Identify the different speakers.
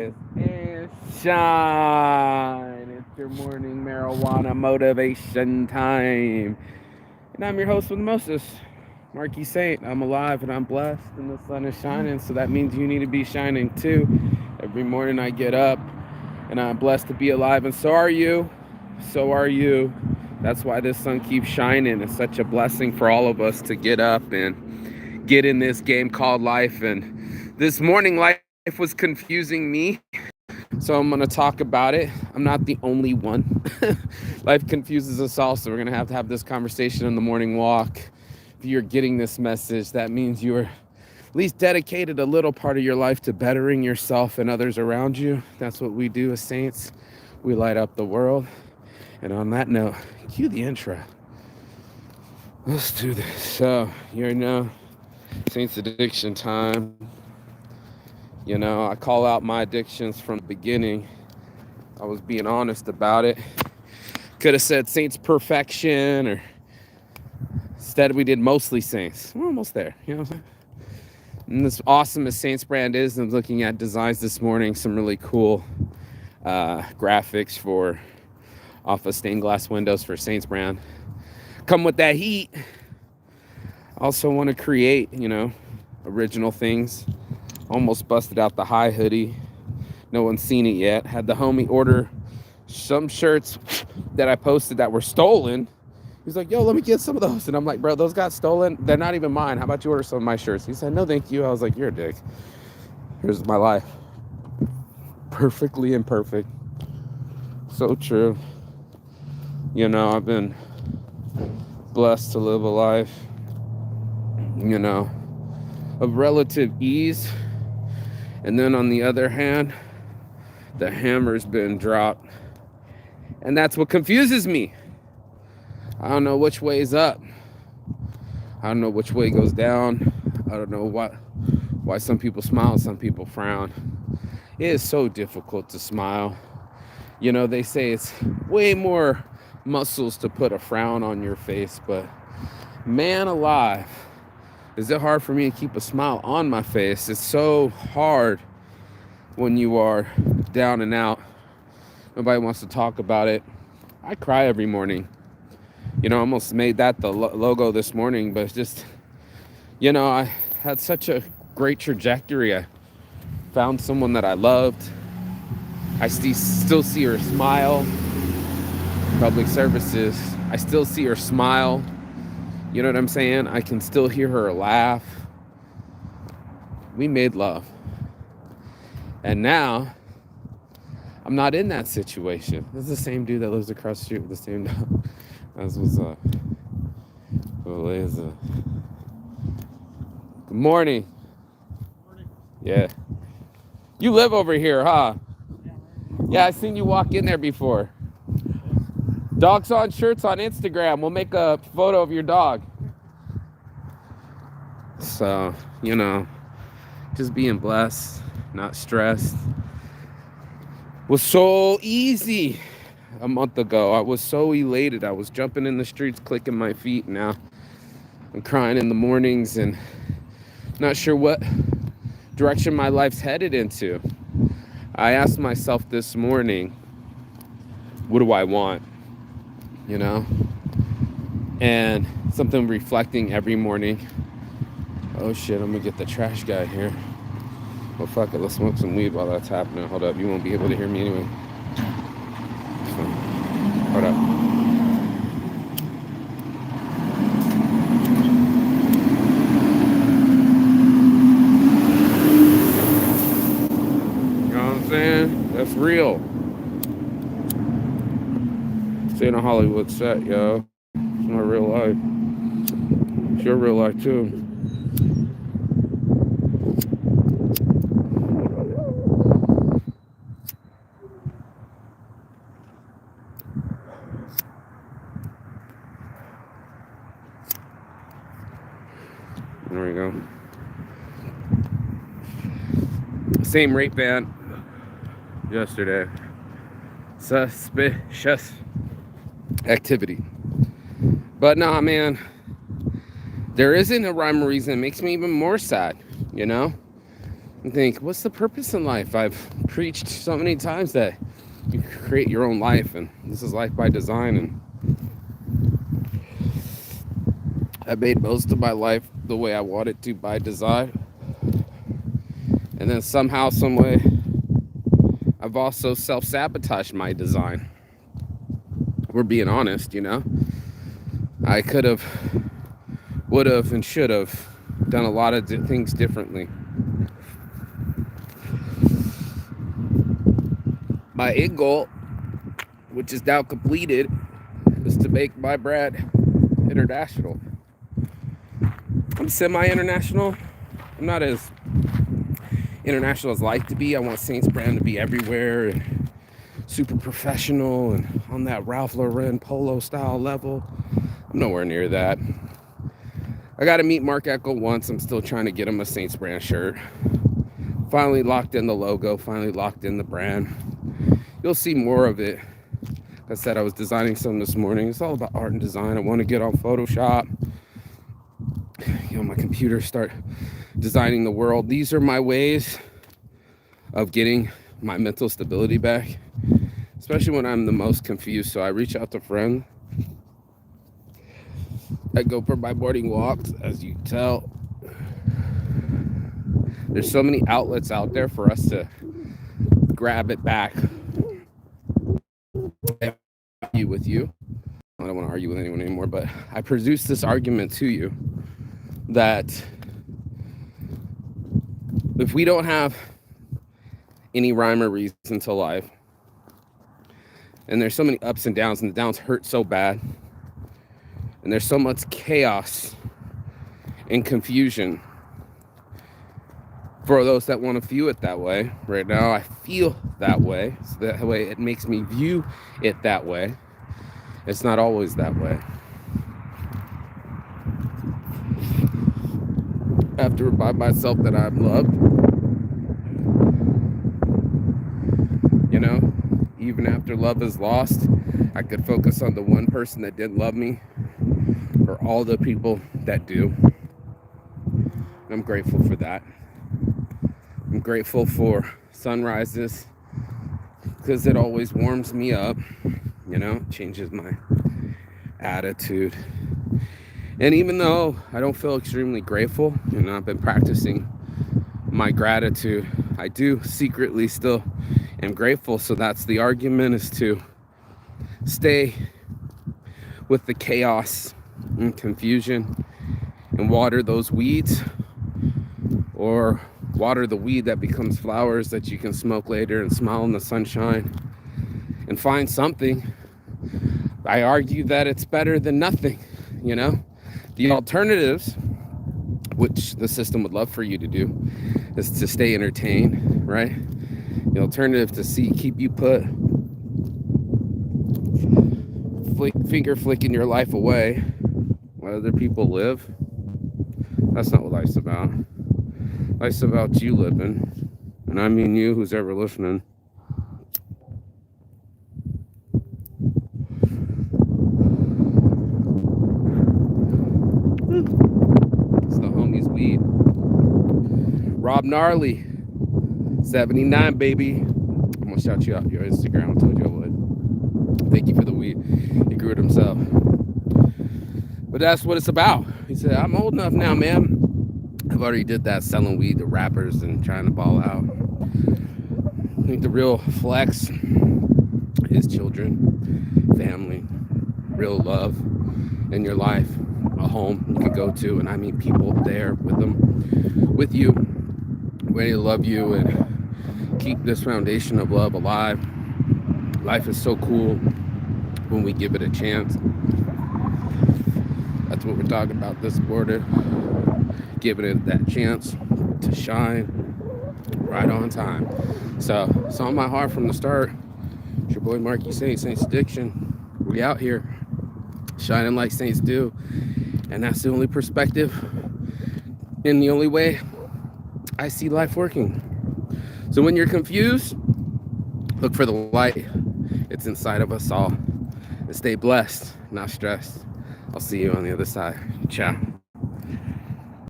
Speaker 1: And shine. It's your morning marijuana motivation time. And I'm your host with Moses, Marky Saint. I'm alive and I'm blessed, and the sun is shining, so that means you need to be shining too. Every morning I get up and I'm blessed to be alive, and so are you. So are you. That's why this sun keeps shining. It's such a blessing for all of us to get up and get in this game called life. And this morning, life was confusing me. So I'm going to talk about it. I'm not the only one. Life confuses us all. So we're going to have this conversation in the morning walk. If you're getting this message, that means you're at least dedicated a little part of your life to bettering yourself and others around you. That's what we do as saints. We light up the world. And on that note, cue the intro. Let's do this. So, you know, Saints addiction time. You know, I call out my addictions from the beginning. I was being honest about it. Could have said Saints perfection, or instead we did mostly Saints. We're almost there, you know what I'm saying? And as awesome as Saints brand is, I'm looking at designs this morning, some really cool graphics for off of stained glass windows for Saints brand. Come with that heat. Also want to create, original things. Almost busted out the high hoodie. No one's seen it yet. Had the homie order some shirts that I posted that were stolen. He's like, yo, let me get some of those. And I'm like, bro, those got stolen. They're not even mine. How about you order some of my shirts? He said, no, thank you. I was like, you're a dick. Here's my life. Perfectly imperfect. So true. I've been blessed to live a life, of relative ease. And then on the other hand, the hammer's been dropped. And that's what confuses me. I don't know which way is up. I don't know which way goes down. I don't know why some people smile and some people frown. It is so difficult to smile. They say it's way more muscles to put a frown on your face, but man alive, is it hard for me to keep a smile on my face. It's so hard when you are down and out. Nobody wants to talk about it. I cry every morning. I almost made that the logo this morning, but it's just, I had such a great trajectory. I found someone that I loved. I still see her smile. Public services, I still see her smile. You know what I'm saying? I can still hear her laugh. We made love. And now, I'm not in that situation. This is the same dude that lives across the street with the same dog. As was, Good morning. Yeah. You live over here, huh? Yeah, I seen you walk in there before. Dogs on shirts on Instagram. We'll make a photo of your dog. So, just being blessed, not stressed. Was so easy a month ago. I was so elated. I was jumping in the streets, clicking my feet. Now I'm crying in the mornings and not sure what direction my life's headed into. I asked myself this morning, what do I want? And something reflecting every morning. Oh shit, I'm gonna get the trash guy here. Well, fuck it, let's smoke some weed while that's happening. Hold up, you won't be able to hear me anyway. So, hold up. You know what I'm saying? That's real. This ain't a Hollywood set, yo. It's my real life. It's your real life too. There we go. Same rape ban yesterday. Suspicious activity. But nah, man, there isn't a rhyme or reason. It makes me even more sad, and think, what's the purpose in life? I've preached so many times that you create your own life, and this is life by design, and I made most of my life the way I want it to by design. And then somehow, some way, I've also self-sabotaged my design. We're being honest, you know. I could have, would have, and should have done a lot of things differently. My end goal, which is now completed, is to make my brand international. I'm semi-international. I'm not as international as I like to be. I want Saints brand to be everywhere and super professional and on that Ralph Lauren polo style level. I'm nowhere near that. I got to meet Mark Eckel once. I'm still trying to get him a Saints brand shirt. Finally locked in the logo, finally locked in the brand. You'll see more of it. Like I said, I was designing something this morning. It's all about art and design. I want to get on Photoshop. You know, my computer, start designing the world. These are my ways of getting my mental stability back, especially when I'm the most confused. So I reach out to friends. I go for my morning walks, as you can tell. There's so many outlets out there for us to grab it back. I argue with you. I don't want to argue with anyone anymore, but I produce this argument to you that if we don't have any rhyme or reason to life, and there's so many ups and downs, and the downs hurt so bad, and there's so much chaos and confusion for those that want to view it that way. Right now, I feel that way. So that way, it makes me view it that way. It's not always that way. I have to remind myself that I'm loved. You know, even after love is lost, I could focus on the one person that didn't love me, or all the people that do. And I'm grateful for that. I'm grateful for sunrises because it always warms me up, you know, changes my attitude. And even though I don't feel extremely grateful, you know, I've been practicing my gratitude, I do secretly still am grateful. So that's the argument, is to stay with the chaos and confusion and water those weeds, or water the weed that becomes flowers that you can smoke later and smile in the sunshine and find something. I argue that it's better than nothing, you know. The alternatives, which the system would love for you to do, is to stay entertained, right? The alternative to keep you put finger flicking your life away while other people live. That's not what life's about. Life's about you living, and I mean you, who's ever listening. It's the homies weed. Rob Gnarly, 79, baby. I'm gonna shout you out your Instagram. I told you I would. Thank you for the weed. He grew it himself. But that's what it's about. He said, I'm old enough now, man. I've already did that, selling weed to rappers and trying to ball out. I think the real flex is children, family, real love in your life, a home you can go to, and I mean people there with them, with you, ready to love you and keep this foundation of love alive. Life is so cool when we give it a chance. That's what we're talking about this quarter. Giving it that chance to shine right on time. So it's on my heart from the start. It's your boy Marky Saint, Saints Addiction. We out here shining like saints do. And that's the only perspective and the only way I see life working. So when you're confused, look for the light. It's inside of us all. And stay blessed, not stressed. I'll see you on the other side. Ciao.